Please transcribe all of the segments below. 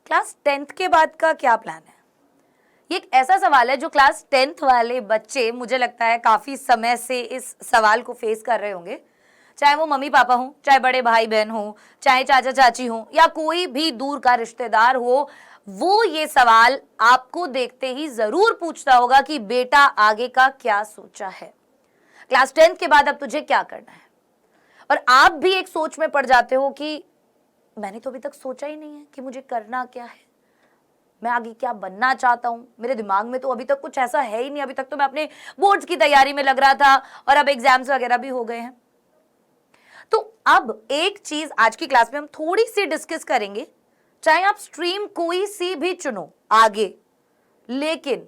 Class 10th के बाद का क्या प्लान है? ये एक ऐसा सवाल है जो क्लास 10th वाले बच्चे मुझे लगता है काफी समय से इस सवाल को फेस कर रहे होंगे, चाहे वो मम्मी पापा हो, चाहे बड़े भाई बहन हो, चाहे चाचा चाची हो, या कोई भी दूर का रिश्तेदार हो, वो ये सवाल आपको देखते ही जरूर पूछता होगा कि बेटा आगे का क्या सोचा है, क्लास 10th के बाद अब तुझे क्या करना है। और आप भी एक सोच में पड़ जाते हो कि मैंने तो अभी तक सोचा ही नहीं है कि मुझे करना क्या है, मैं आगे क्या बनना चाहता हूं, मेरे दिमाग में तो अभी तक कुछ ऐसा है ही नहीं, अभी तक तो मैं अपने बोर्ड्स की तैयारी में लग रहा था और अब एग्जाम्स वगैरह भी हो गए हैं। तो अब एक चीज आज की क्लास में हम थोड़ी सी डिस्कस करेंगे, चाहे आप स्ट्रीम कोई सी भी चुनो आगे, लेकिन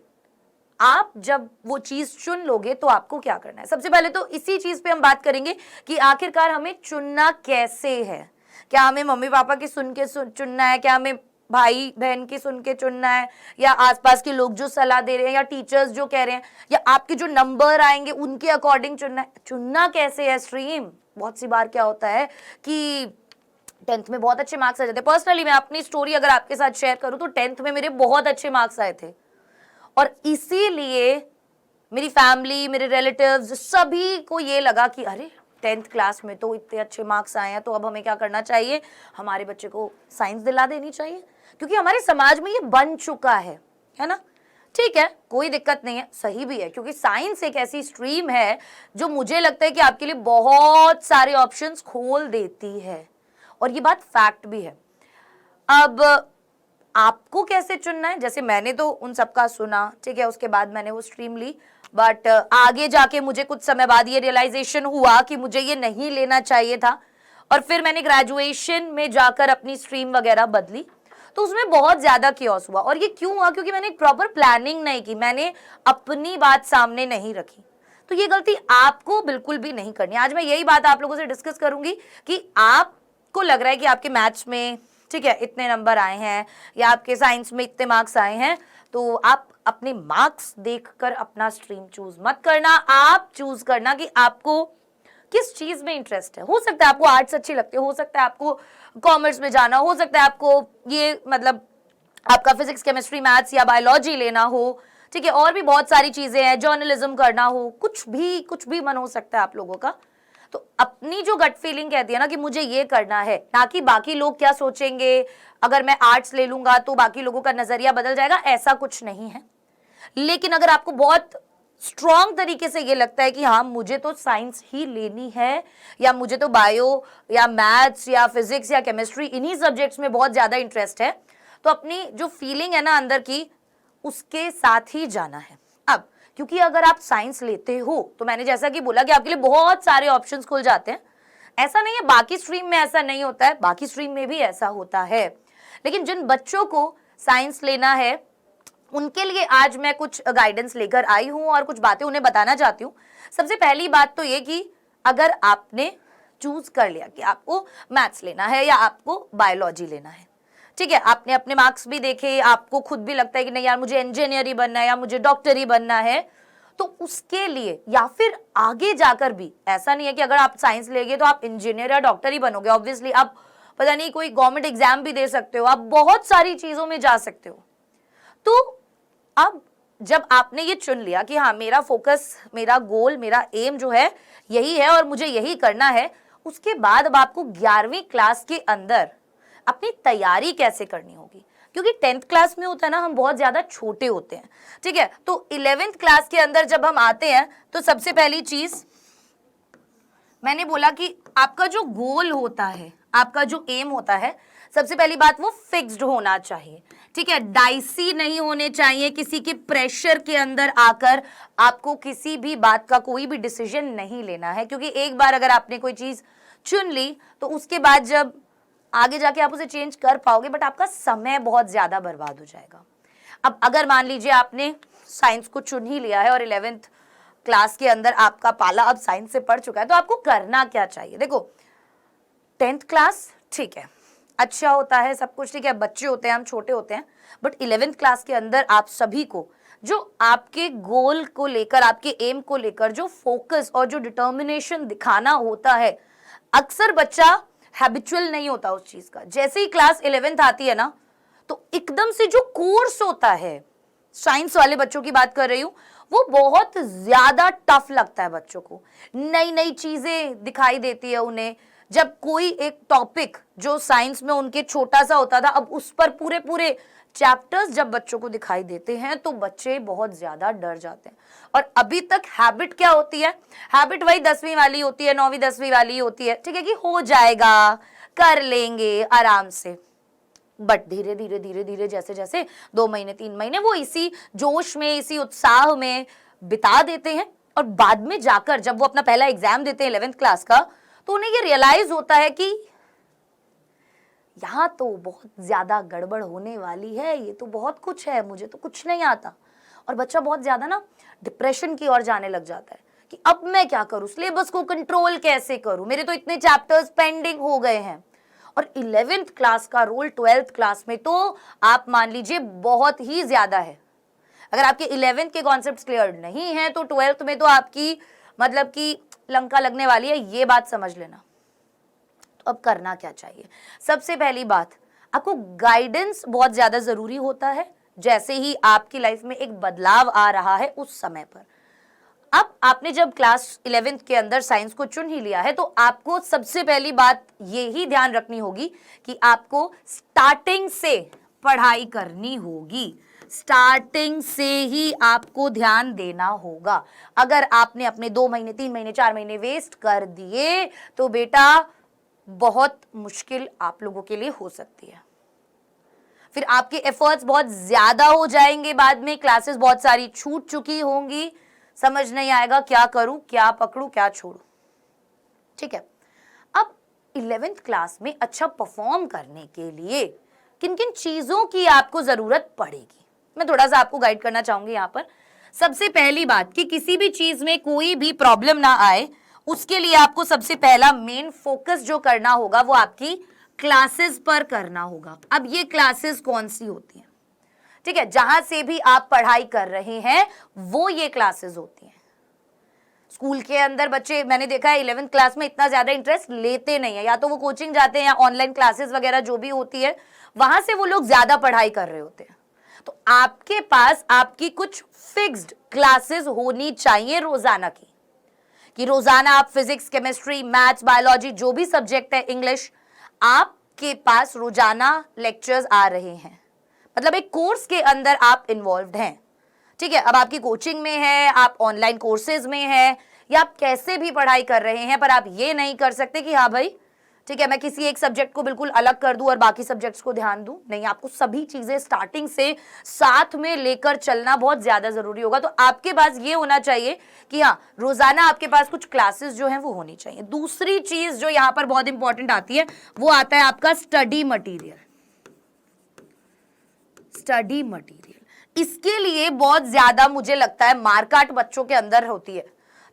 आप जब वो चीज चुन लोगे तो आपको क्या करना है। सबसे पहले तो इसी चीज पे हम बात करेंगे कि आखिरकार हमें चुनना कैसे है। क्या हमें मम्मी पापा की सुन के चुनना है, क्या हमें भाई बहन की सुन के चुनना है, या आसपास के लोग जो सलाह दे रहे हैं, या टीचर्स जो कह रहे हैं, या आपके जो नंबर आएंगे उनके अकॉर्डिंग चुनना है। चुनना कैसे है स्ट्रीम? बहुत सी बार क्या होता है कि 10th में बहुत अच्छे मार्क्स आ जाते हैं। पर्सनली मैं अपनी स्टोरी अगर आपके साथ शेयर करूं तो 10th में मेरे बहुत अच्छे मार्क्स आए थे और इसीलिए मेरी फैमिली, मेरे रिलेटिव्स सभी को ये लगा कि अरे 10th क्लास में तो इतने अच्छे मार्क्स आए हैं, तो अब हमें क्या करना चाहिए, हमारे बच्चे को साइंस दिला देनी चाहिए, क्योंकि हमारे समाज में ये बन चुका है ना। ठीक है, कोई दिक्कत नहीं है, सही भी है, क्योंकि साइंस एक ऐसी स्ट्रीम है जो मुझे लगता है कि आपके लिए बहुत सारे ऑप्शंस खोल देती है, और ये बात फैक्ट भी है। अब आपको कैसे चुनना है, जैसे मैंने तो उन सबका सुना, ठीक है, उसके बाद मैंने वो स्ट्रीम ली, बट आगे जाके मुझे कुछ समय बाद ये रियलाइजेशन हुआ कि मुझे ये नहीं लेना चाहिए था, और फिर मैंने ग्रेजुएशन में जाकर अपनी स्ट्रीम वगैरह बदली, तो उसमें बहुत ज्यादा कियोस हुआ। और ये क्यों हुआ? क्योंकि मैंने एक प्रॉपर प्लानिंग नहीं की, मैंने अपनी बात सामने नहीं रखी। तो ये गलती आपको बिल्कुल भी नहीं करनी। आज मैं यही बात आप लोगों से डिस्कस करूंगी कि आपको लग रहा है कि आपके मैथ्स में, ठीक है, इतने नंबर आए हैं, या आपके साइंस में इतने मार्क्स आए हैं, तो आप अपने मार्क्स देखकर अपना स्ट्रीम चूज मत करना। आप चूज करना कि आपको किस चीज में इंटरेस्ट है। हो सकता है आपको आर्ट्स अच्छी लगती है, हो सकता है आपको कॉमर्स में जाना, हो सकता है आपको ये मतलब आपका फिजिक्स, केमिस्ट्री, मैथ्स या बायोलॉजी लेना हो, ठीक है, और भी बहुत सारी चीजें हैं, जर्नलिज्म करना हो, कुछ भी मन हो सकता है आप लोगों का। तो अपनी जो गट फीलिंग कहती है ना कि मुझे ये करना है, ना कि बाकी लोग क्या सोचेंगे, अगर मैं आर्ट्स ले लूंगा तो बाकी लोगों का नजरिया बदल जाएगा, ऐसा कुछ नहीं है। लेकिन अगर आपको बहुत स्ट्रॉन्ग तरीके से ये लगता है कि हाँ मुझे तो साइंस ही लेनी है, या मुझे तो बायो या मैथ्स या फिजिक्स या केमिस्ट्री इन्हीं सब्जेक्ट्स में बहुत ज्यादा इंटरेस्ट है, तो अपनी जो फीलिंग है ना अंदर की, उसके साथ ही जाना है। अब क्योंकि अगर आप साइंस लेते हो तो मैंने जैसा कि बोला कि आपके लिए बहुत सारे ऑप्शंस खुल जाते हैं। ऐसा नहीं है बाकी स्ट्रीम में ऐसा नहीं होता है, बाकी स्ट्रीम में भी ऐसा होता है। लेकिन जिन बच्चों को साइंस लेना है उनके लिए आज मैं कुछ गाइडेंस लेकर आई हूं और कुछ बातें उन्हें बताना चाहती हूं। सबसे पहली बात तो ये कि अगर आपने चूज कर लिया कि आपको मैथ्स लेना है या आपको बायोलॉजी लेना है, ठीक है, आपने अपने मार्क्स भी देखे, आपको खुद भी लगता है कि नहीं यार मुझे इंजीनियर ही बनना है या मुझे डॉक्टर ही बनना है, तो उसके लिए या फिर आगे जाकर भी ऐसा नहीं है कि अगर आप साइंस लेंगे तो आप इंजीनियर या डॉक्टर ही बनोगे। ऑब्वियसली आप पता नहीं कोई गवर्नमेंट एग्जाम भी दे सकते हो, आप बहुत सारी चीजों में जा सकते हो। तो अब जब आपने ये चुन लिया कि हाँ मेरा फोकस, मेरा गोल, मेरा एम जो है यही है और मुझे यही करना है, उसके बाद अब आपको 11वीं क्लास के अंदर अपनी तैयारी कैसे करनी होगी। क्योंकि 10th क्लास में होता है ना, हम बहुत ज्यादा छोटे होते हैं, ठीक है, तो 11th क्लास के अंदर जब हम आते हैं तो सबसे पहली चीज मैंने बोला कि आपका जो गोल होता है, आपका जो एम होता है, सबसे पहली बात वो फिक्स्ड होना चाहिए, ठीक है, डाइसी नहीं होने चाहिए। किसी के प्रेशर के अंदर आकर आपको किसी भी बात का कोई भी डिसीजन नहीं लेना है, क्योंकि एक बार अगर आपने कोई चीज चुन ली तो उसके बाद जब आगे जाके आप उसे चेंज कर पाओगे, बट आपका समय बहुत ज्यादा बर्बाद हो जाएगा। अब अगर मान लीजिए आपने साइंस को चुन ही लिया है और 11th क्लास के अंदर आपका पाला अब साइंस से पड़ चुका है, तो आपको करना क्या चाहिए। देखो 10th क्लास ठीक है, अच्छा होता है सब कुछ, ठीक है, बच्चे होते हैं, हम छोटे होते हैं, बट 11th क्लास के अंदर आप सभी को जो आपके गोल को लेकर, आपके एम को लेकर जो फोकस और जो डिटर्मिनेशन दिखाना होता है, अक्सर बच्चा हैबिचुअल नहीं होता उस चीज का। जैसे ही क्लास 11th आती है ना, तो एकदम से जो कोर्स होता है, साइंस वाले बच्चों की बात कर रही हूं, वो बहुत ज्यादा टफ लगता है बच्चों को। नई नई चीजें दिखाई देती है उन्हें। जब कोई एक टॉपिक जो साइंस में उनके छोटा सा होता था, अब उस पर पूरे पूरे चैप्टर्स जब बच्चों को दिखाई देते हैं तो बच्चे बहुत ज्यादा डर जाते हैं। और अभी तक हैबिट क्या होती है? हैबिट वही 10वीं वाली होती है, 9वीं 10वीं वाली होती है, ठीक है, कि हो जाएगा, कर लेंगे आराम से। बट धीरे धीरे धीरे धीरे जैसे जैसे 2 महीने 3 महीने वो इसी जोश में, इसी उत्साह में बिता देते हैं, और बाद में जाकर जब वो अपना पहला एग्जाम देते हैं 11th क्लास का, तो उन्हें ये रियलाइज होता है कि यहां तो बहुत ज्यादा गड़बड़ होने वाली है, ये तो बहुत कुछ है, मुझे तो कुछ नहीं आता। और बच्चा बहुत ज्यादा ना डिप्रेशन की ओर जाने लग जाता है कि अब मैं क्या करूं, सिलेबस को कंट्रोल कैसे करूं, मेरे तो इतने चैप्टर्स पेंडिंग हो गए हैं। और 11th क्लास का रोल 12th क्लास में तो आप मान लीजिए बहुत ही ज्यादा है। अगर आपके 11th के कॉन्सेप्ट्स क्लियर नहीं है तो 12th में तो आपकी मतलब कि लंका लगने वाली है, ये बात समझ लेना। तो अब करना क्या चाहिए? सबसे पहली बात, आपको गाइडेंस बहुत ज्यादा जरूरी होता है। जैसे ही आपकी लाइफ में एक बदलाव आ रहा है उस समय पर, अब आपने जब क्लास 11th के अंदर साइंस को चुन ही लिया है, तो आपको सबसे पहली बात ये ही ध्यान रखनी होगी कि आपको स्टार्टिंग से पढ़ाई करनी होगी। स्टार्टिंग से ही आपको ध्यान देना होगा। अगर आपने अपने 2 महीने 3 महीने 4 महीने वेस्ट कर दिए तो बेटा बहुत मुश्किल आप लोगों के लिए हो सकती है। फिर आपके एफर्ट्स बहुत ज्यादा हो जाएंगे, बाद में क्लासेस बहुत सारी छूट चुकी होंगी, समझ नहीं आएगा क्या करूं, क्या पकड़ूं, क्या छोड़ूं। ठीक है, अब 11th क्लास में अच्छा परफॉर्म करने के लिए किन किन चीजों की आपको जरूरत पड़ेगी, मैं थोड़ा सा आपको गाइड करना चाहूंगी यहाँ पर। सबसे पहली बात कि किसी भी चीज में कोई भी प्रॉब्लम ना आए, उसके लिए आपको सबसे पहला मेन फोकस जो करना होगा वो आपकी क्लासेस पर करना होगा। अब ये क्लासेस कौन सी होती हैं? ठीक है, जहां से भी आप पढ़ाई कर रहे हैं वो ये क्लासेस होती हैं। स्कूल के अंदर बच्चे मैंने देखा है 11th क्लास में इतना ज्यादा इंटरेस्ट लेते नहीं है, या तो वो कोचिंग जाते हैं या ऑनलाइन क्लासेस वगैरह जो भी होती है वहां से वो लोग ज्यादा पढ़ाई कर रहे होते हैं। तो आपके पास आपकी कुछ फिक्स्ड क्लासेस होनी चाहिए रोजाना की, कि रोजाना आप फिजिक्स, केमिस्ट्री, मैथ्स, बायोलॉजी जो भी सब्जेक्ट है, इंग्लिश, आपके पास रोजाना लेक्चर्स आ रहे हैं, मतलब एक कोर्स के अंदर आप इन्वॉल्व्ड हैं। ठीक है, अब आपकी कोचिंग में है, आप ऑनलाइन कोर्सेज में है, या आप कैसे भी पढ़ाई कर रहे हैं, पर आप ये नहीं कर सकते कि हाँ भाई ठीक है मैं किसी एक सब्जेक्ट को बिल्कुल अलग कर दूं और बाकी सब्जेक्ट्स को ध्यान दूं। नहीं, आपको सभी चीजें स्टार्टिंग से साथ में लेकर चलना बहुत ज्यादा जरूरी होगा। तो आपके पास ये होना चाहिए कि हाँ रोजाना आपके पास कुछ क्लासेस जो हैं वो होनी चाहिए। दूसरी चीज जो यहाँ पर बहुत इंपॉर्टेंट आती है वो आता है आपका स्टडी मटीरियल। स्टडी मटीरियल, इसके लिए बहुत ज्यादा मुझे लगता है मारकाट बच्चों के अंदर होती है।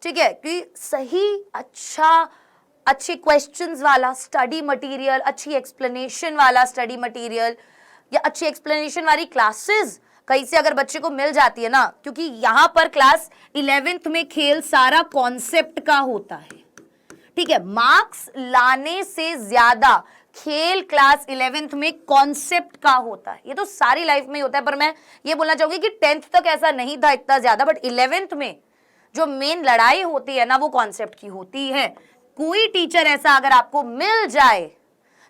ठीक है, कि सही अच्छे क्वेश्चंस वाला स्टडी मटेरियल, अच्छी एक्सप्लेनेशन वाला स्टडी मटेरियल, या अच्छी एक्सप्लेनेशन वाली क्लासेस कहीं से अगर बच्चे को मिल जाती है ना, क्योंकि यहाँ पर क्लास 11th में खेल सारा कॉन्सेप्ट का होता है। ठीक है, मार्क्स लाने से ज्यादा खेल क्लास 11th में कॉन्सेप्ट का होता है। ये तो सारी लाइफ में ही होता है, पर मैं ये बोलना चाहूंगी कि 10th तक ऐसा नहीं था इतना ज्यादा, बट 11th में जो मेन लड़ाई होती है ना वो कॉन्सेप्ट की होती है। कोई टीचर ऐसा अगर आपको मिल जाए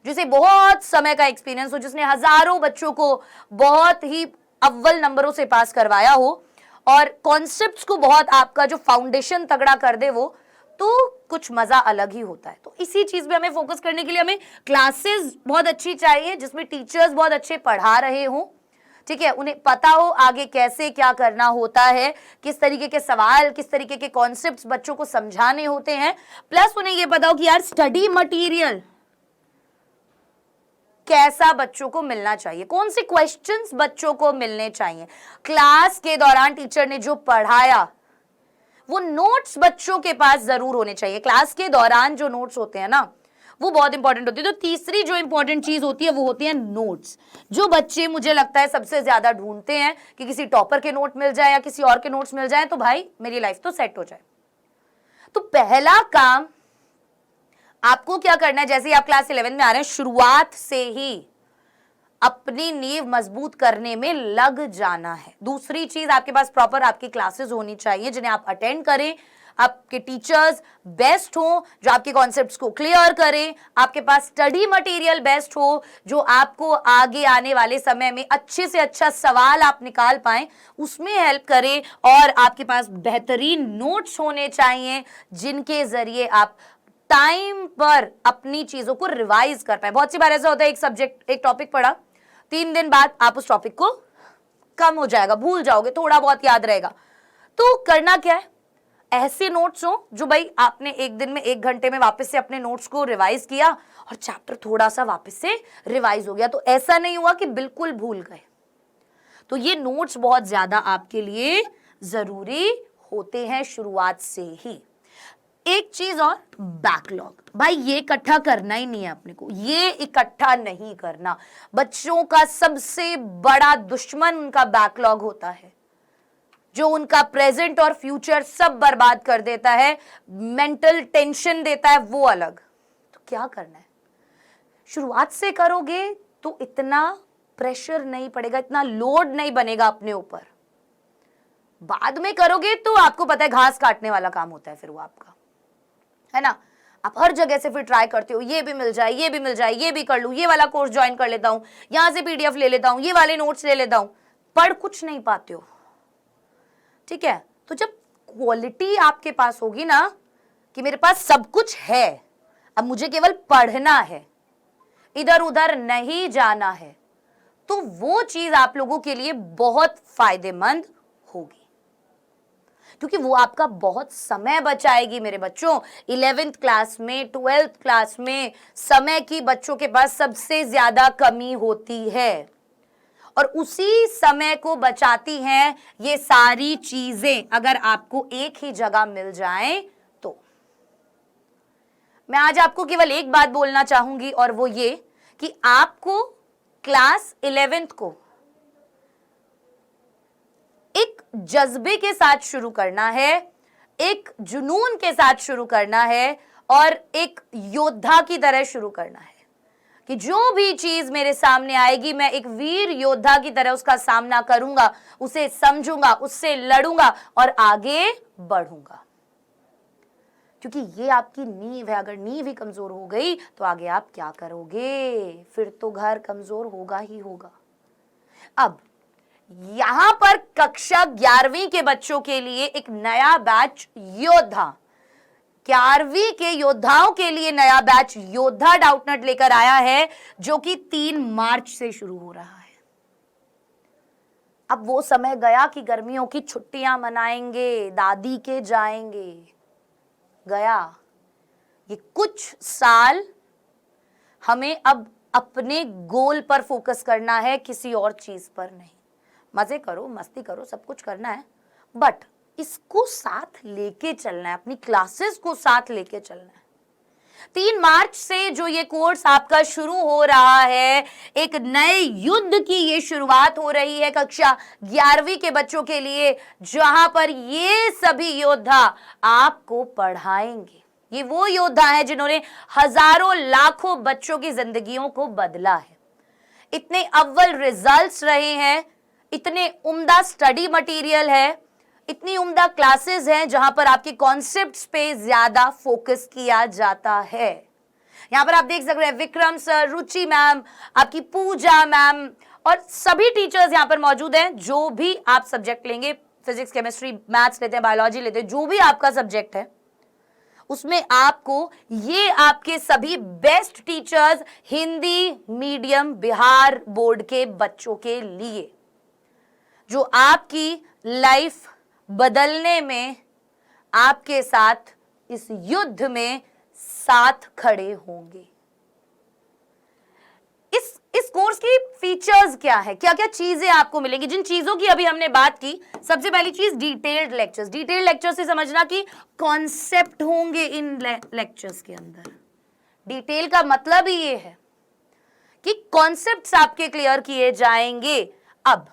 जिसे बहुत समय का एक्सपीरियंस हो, जिसने हजारों बच्चों को बहुत ही अव्वल नंबरों से पास करवाया हो और कॉन्सेप्ट्स को बहुत आपका जो फाउंडेशन तगड़ा कर दे, वो तो कुछ मजा अलग ही होता है। तो इसी चीज पे हमें फोकस करने के लिए हमें क्लासेस बहुत अच्छी चाहिए जिसमें टीचर्स बहुत अच्छे पढ़ा रहे हों। ठीक है, उन्हें पता हो आगे कैसे क्या करना होता है, किस तरीके के सवाल, किस तरीके के कॉन्सेप्ट्स बच्चों को समझाने होते हैं, प्लस उन्हें यह पता हो कि यार स्टडी मटेरियल कैसा बच्चों को मिलना चाहिए, कौन से क्वेश्चंस बच्चों को मिलने चाहिए। क्लास के दौरान टीचर ने जो पढ़ाया वो नोट्स बच्चों के पास जरूर होने चाहिए। क्लास के दौरान जो नोट्स होते हैं ना वो बहुत इंपॉर्टेंट होती है। तो तीसरी जो इंपॉर्टेंट चीज होती है वो होती है नोट्स, जो बच्चे मुझे लगता है सबसे ज्यादा ढूंढते हैं कि किसी टॉपर के नोट मिल जाए या किसी और के नोट्स मिल जाए तो भाई मेरी लाइफ तो सेट हो जाए। तो पहला काम आपको क्या करना है, जैसे ही आप क्लास 11 में आ रहे हैं, शुरुआत से ही अपनी नींव मजबूत करने में लग जाना है। दूसरी चीज, आपके पास प्रॉपर आपकी क्लासेस होनी चाहिए जिन्हें आप अटेंड करें, आपके टीचर्स बेस्ट हो जो आपके कॉन्सेप्ट्स को क्लियर करें, आपके पास स्टडी मटेरियल बेस्ट हो जो आपको आगे आने वाले समय में अच्छे से अच्छा सवाल आप निकाल पाएं, उसमें हेल्प करें, और आपके पास बेहतरीन नोट्स होने चाहिए जिनके जरिए आप टाइम पर अपनी चीजों को रिवाइज कर पाए। बहुत सी बार ऐसा होता है, एक सब्जेक्ट, एक टॉपिक पढ़ा, 3 दिन बाद आप उस टॉपिक को कम हो जाएगा, भूल जाओगे, थोड़ा बहुत याद रहेगा। तो करना क्या है, ऐसे नोट्स हो जो भाई आपने एक दिन में 1 घंटे में वापस से अपने नोट्स को रिवाइज किया और चैप्टर थोड़ा सा वापस से रिवाइज हो गया, तो ऐसा नहीं हुआ कि बिल्कुल भूल गए। तो ये नोट्स बहुत ज्यादा आपके लिए जरूरी होते हैं शुरुआत से ही। एक चीज और, बैकलॉग, भाई ये इकट्ठा करना ही नहीं है अपने को, ये इकट्ठा नहीं करना। बच्चों का सबसे बड़ा दुश्मन उनका बैकलॉग होता है, जो उनका प्रेजेंट और फ्यूचर सब बर्बाद कर देता है, मेंटल टेंशन देता है, वो अलग। तो क्या करना है, शुरुआत से करोगे तो इतना प्रेशर नहीं पड़ेगा, इतना लोड नहीं बनेगा अपने ऊपर। बाद में करोगे तो आपको पता है घास काटने वाला काम होता है फिर वो आपका, है ना। आप हर जगह से फिर ट्राई करते हो, ये भी मिल जाए, ये भी मिल जाए, ये भी कर लूं, ये वाला कोर्स ज्वाइन कर लेता हूं, यहां से पीडीएफ ले लेता हूं, ये वाले नोट्स ले लेता हूं, पढ़ कुछ नहीं पाते हो, ठीक है। तो जब क्वालिटी आपके पास होगी ना कि मेरे पास सब कुछ है, अब मुझे केवल पढ़ना है, इधर उधर नहीं जाना है, तो वो चीज आप लोगों के लिए बहुत फायदेमंद होगी, क्योंकि वो आपका बहुत समय बचाएगी मेरे बच्चों। 11th क्लास में, 12th क्लास में समय की बच्चों के पास सबसे ज्यादा कमी होती है, और उसी समय को बचाती हैं ये सारी चीजें अगर आपको एक ही जगह मिल जाएं तो। मैं आज आपको केवल एक बात बोलना चाहूंगी, और वो ये कि आपको क्लास 11th को एक जज्बे के साथ शुरू करना है, एक जुनून के साथ शुरू करना है, और एक योद्धा की तरह शुरू करना है कि जो भी चीज मेरे सामने आएगी मैं एक वीर योद्धा की तरह उसका सामना करूंगा, उसे समझूंगा, उससे लड़ूंगा और आगे बढ़ूंगा, क्योंकि ये आपकी नींव है। अगर नींव ही कमजोर हो गई तो आगे आप क्या करोगे, फिर तो घर कमजोर होगा ही होगा। अब यहां पर कक्षा 11वीं के बच्चों के लिए एक नया बैच योद्धा, 11वीं के योद्धाओं के लिए नया बैच योद्धा डाउटनट लेकर आया है, जो कि 3 मार्च से शुरू हो रहा है। अब वो समय गया कि गर्मियों की छुट्टियां मनाएंगे, दादी के जाएंगे, गया। ये कुछ साल हमें अब अपने गोल पर फोकस करना है, किसी और चीज पर नहीं। मजे करो, मस्ती करो, सब कुछ करना है, बट इसको साथ लेके चलना है, अपनी क्लासेस को साथ लेके चलना है। 3 मार्च से जो ये कोर्स आपका शुरू हो रहा है, एक नए युद्ध की ये शुरुआत हो रही है कक्षा 11वीं के बच्चों के लिए, जहां पर ये सभी योद्धा आपको पढ़ाएंगे। ये वो योद्धा हैं जिन्होंने हजारों लाखों बच्चों की जिंदगियों को बदला है। इतने अव्वल रिजल्ट्स रहे हैं, इतने उम्दा स्टडी मटेरियल है, इतनी उम्दा क्लासेस हैं जहां पर आपके कॉन्सेप्ट्स पे ज्यादा फोकस किया जाता है। यहां पर आप देख सकते हैं विक्रम सर, रुचि मैम, आपकी पूजा मैम और सभी टीचर्स यहां पर मौजूद हैं। जो भी आप सब्जेक्ट लेंगे, फिजिक्स, केमिस्ट्री, मैथ्स लेते हैं, बायोलॉजी लेते हैं, जो भी आपका सब्जेक्ट है उसमें आपको ये आपके सभी best teachers Hindi medium Bihar board के बच्चों के लिए, जो आपकी लाइफ बदलने में आपके साथ इस युद्ध में साथ खड़े होंगे। इस कोर्स की फीचर्स क्या है, क्या क्या चीजें आपको मिलेंगी, जिन चीजों की अभी हमने बात की। सबसे पहली चीज डिटेल्ड लेक्चर्स। डिटेल्ड लेक्चर से समझना कि कॉन्सेप्ट होंगे इन लेक्चर्स के अंदर। डिटेल का मतलब ही ये है कि कॉन्सेप्ट्स आपके क्लियर किए जाएंगे। अब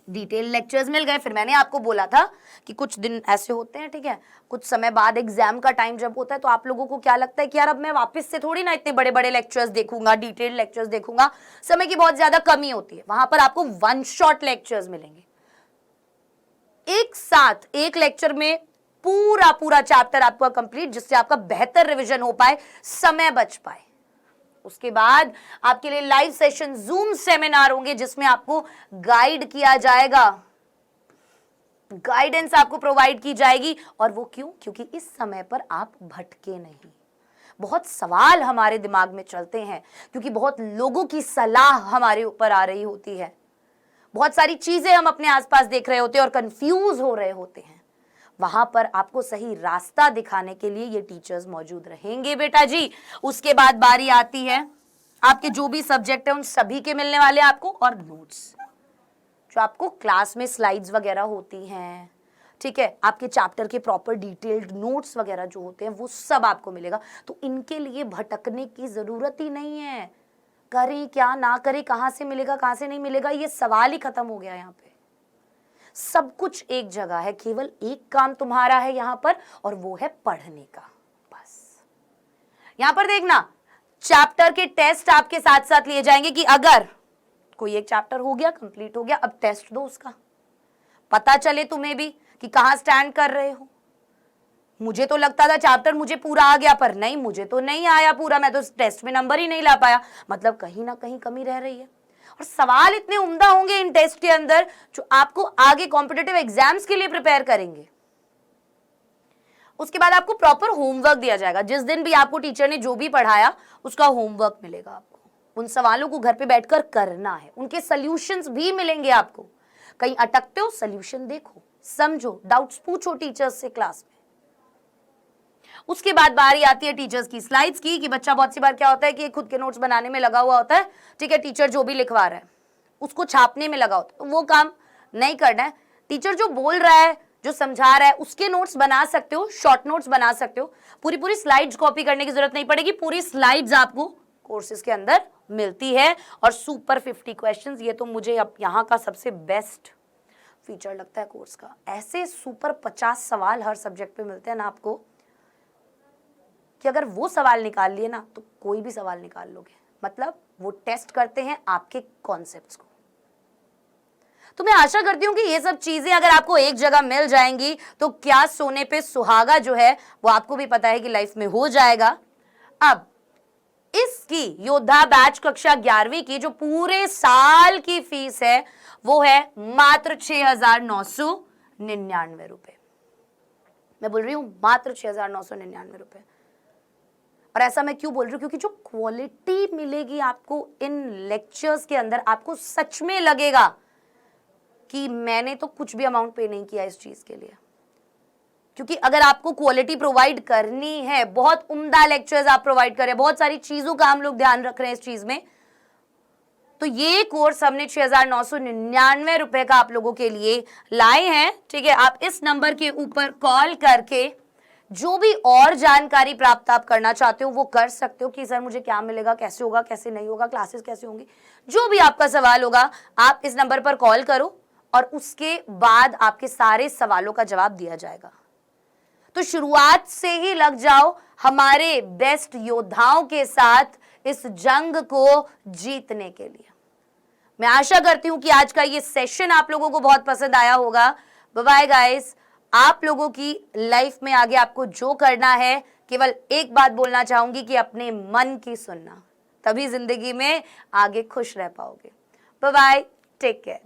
डिटेल लेक्चर्स मिल गए। फिर मैंने आपको बोला था कि कुछ दिन ऐसे होते हैं, ठीक है, कुछ समय बाद एग्जाम का टाइम जब होता है तो आप लोगों को क्या लगता है कि यार अब मैं वापस से थोड़ी ना इतने बड़े बड़े लेक्चर्स देखूंगा, डिटेल लेक्चर्स देखूंगा, समय की बहुत ज्यादा कमी होती है। वहां पर आपको वन शॉट लेक्चर्स मिलेंगे, एक साथ एक लेक्चर में पूरा पूरा चैप्टर आपका कंप्लीट, जिससे आपका बेहतर रिवीजन हो पाए, समय बच पाए। उसके बाद आपके लिए लाइव सेशन जूम सेमिनार होंगे जिसमें आपको गाइड किया जाएगा, गाइडेंस आपको प्रोवाइड की जाएगी। और वो क्यों? क्योंकि इस समय पर आप भटके नहीं। बहुत सवाल हमारे दिमाग में चलते हैं क्योंकि बहुत लोगों की सलाह हमारे ऊपर आ रही होती है, बहुत सारी चीजें हम अपने आसपास देख रहे होते हैं और कंफ्यूज हो रहे होते हैं। वहां पर आपको सही रास्ता दिखाने के लिए ये टीचर्स मौजूद रहेंगे बेटा जी। उसके बाद बारी आती है आपके जो भी सब्जेक्ट है उन सभी के मिलने वाले आपको, और नोट्स जो आपको क्लास में स्लाइड्स वगैरह होती हैं, ठीक है, आपके चैप्टर के प्रॉपर डिटेल्ड नोट्स वगैरह जो होते हैं वो सब आपको मिलेगा। तो इनके लिए भटकने की जरूरत ही नहीं है। करें क्या ना करें, कहां से मिलेगा कहां से नहीं मिलेगा, ये सवाल ही खत्म हो गया। यहाँ पे सब कुछ एक जगह है, केवल एक काम तुम्हारा है यहाँ पर, और वो है पढ़ने का। बस यहाँ पर देखना, चैप्टर के टेस्ट आपके साथ साथ लिए जाएंगे कि अगर कोई एक चैप्टर हो गया, कंप्लीट हो गया, अब टेस्ट दो उसका, पता चले तुम्हें भी कि कहां स्टैंड कर रहे हो। मुझे तो लगता था चैप्टर मुझे पूरा आ गया, पर नहीं, मुझे तो नहीं आया पूरा, मैं तो टेस्ट में नंबर ही नहीं ला पाया, मतलब कहीं ना कहीं कमी रह रही है। और सवाल इतने उम्दा होंगे इन टेस्ट के अंदर जो आपको आगे कॉम्पिटिटिव एग्जाम्स के लिए प्रिपेयर करेंगे। उसके बाद आपको प्रॉपर होमवर्क दिया जाएगा। जिस दिन भी आपको टीचर ने जो भी पढ़ाया उसका होमवर्क मिलेगा आपको। उन सवालों को घर पे बैठकर करना है, उनके सॉल्यूशंस भी मिलेंगे आपको। कहीं अटकते हो, सॉल्यूशन देखो, समझो, डाउट्स पूछो टीचर्स से क्लास में। उसके बाद बारी आती है टीचर्स की स्लाइड्स की, कि बच्चा बहुत सी बार क्या होता है कि खुद के नोट्स बनाने में लगा हुआ होता है, ठीक है, टीचर जो भी लिखवा रहा है उसको छापने में लगा होता है, वो काम नहीं करना है। टीचर जो बोल रहा है, जो समझा रहा है, उसके नोट्स बना सकते हो, शॉर्ट नोट्स बना सकते हो। पूरी पूरी स्लाइड्स कॉपी करने की जरूरत नहीं पड़ेगी, पूरी स्लाइड्स आपको कोर्सेज के अंदर मिलती है। और सुपर 50 क्वेश्चंस, ये तो मुझे अब यहाँ का सबसे बेस्ट फीचर लगता है कोर्स का। ऐसे सुपर 50 सवाल हर सब्जेक्ट पे मिलते हैं ना आपको, कि अगर वो सवाल निकाल लिए ना तो कोई भी सवाल निकाल लोगे। मतलब वो टेस्ट करते हैं आपके कॉन्सेप्ट्स को। तो मैं आशा करती हूं कि ये सब चीजें अगर आपको एक जगह मिल जाएंगी तो क्या सोने पे सुहागा जो है वो आपको भी पता है कि लाइफ में हो जाएगा। अब इसकी योद्धा बैच कक्षा 11वीं की जो पूरे साल की फीस है वो है मात्र 6,999 रुपए। मैं बोल रही हूं मात्र 6,999 रुपए। और ऐसा मैं क्यों बोल रही हूँ? क्योंकि जो क्वालिटी मिलेगी आपको इन लेक्चर्स के अंदर, आपको सच में लगेगा कि मैंने तो कुछ भी अमाउंट पे नहीं किया इस चीज के लिए। क्योंकि अगर आपको क्वालिटी प्रोवाइड करनी है, बहुत उम्दा लेक्चर्स आप प्रोवाइड करें, बहुत सारी चीजों का हम लोग ध्यान रख रहे हैं इस चीज में, तो ये कोर्स हमने 6,999 रुपए का आप लोगों के लिए लाए हैं। ठीक है, आप इस नंबर के ऊपर कॉल करके जो भी और जानकारी प्राप्त आप करना चाहते हो वो कर सकते हो कि सर मुझे क्या मिलेगा, कैसे होगा, कैसे नहीं होगा, क्लासेस कैसे होंगी, जो भी आपका सवाल होगा आप इस नंबर पर कॉल करो और उसके बाद आपके सारे सवालों का जवाब दिया जाएगा। तो शुरुआत से ही लग जाओ हमारे बेस्ट योद्धाओं के साथ इस जंग को जीतने के लिए। मैं आशा करती हूं कि आज का ये सेशन आप लोगों को बहुत पसंद आया होगा। Bye bye guys. आप लोगों की लाइफ में आगे आपको जो करना है, केवल एक बात बोलना चाहूंगी कि अपने मन की सुनना, तभी जिंदगी में आगे खुश रह पाओगे। Bye bye, take care.